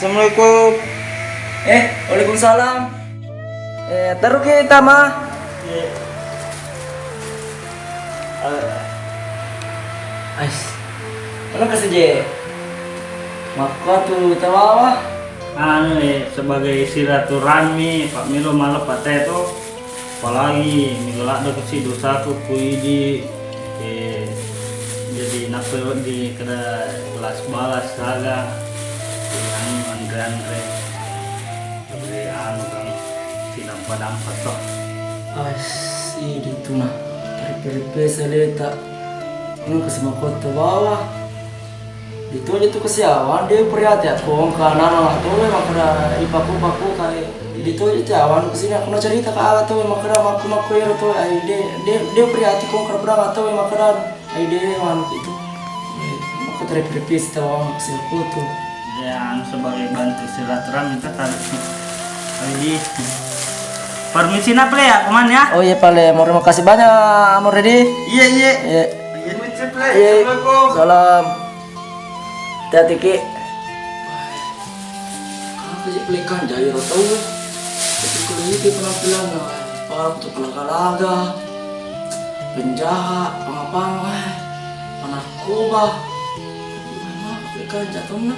Assalamualaikum. Waalaikumsalam. Taruh kita mah. Ais. Mana kasih je? Maka tuh tawa. Sebagai silaturahmi Pak Milo malah Pak Teto apalagi migolak do kesi dosaku kuidi jadi napel di kada kelas balas saga yang Andre dari anu kami tidak padampat toh Ais, ini tuh nah. Peripe seleta. Ini kasih makota bawah. Itu aja tuh kesiawan dia perhati aku kanan lah tuh memang kena ipaku kayak itu aja cawan kesini aku nak cerita ke ala tuh memang kena maku ya tuh dia perhati kong kerberang atau memang kena dia man itu aku terpipis tahu kesini aku tuh yang sebagai bantu silaturahmi kita ini permisi apa ya kuman ya. Oh iya Pale, mau terima kasih banyak Amor Redi. Iya. Iya. Assalamualaikum. Salam. Hati-hati Ki. Kalau jadi pelikan jaya tahu. Tapi kalau ini penampilan para untuk kalaga, penjahat, pengapang, penarkoba. Mana pelikan jatuhnya?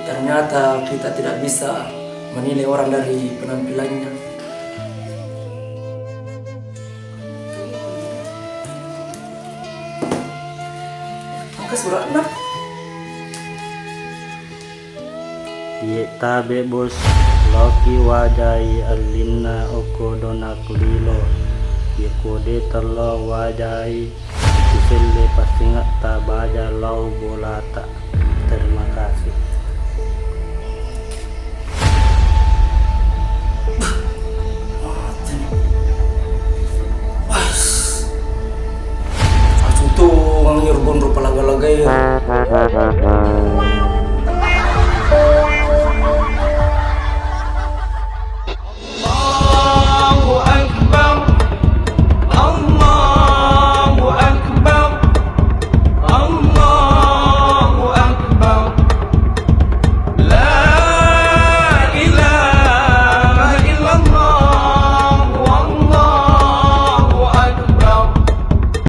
Ternyata kita tidak bisa menilai orang dari penampilannya. Suratnya Ye tabe bos loki wajai alina oko dona kulilo ye kode terlo wajai kiselle pasingat tabaja lau bolata. Terima kasih.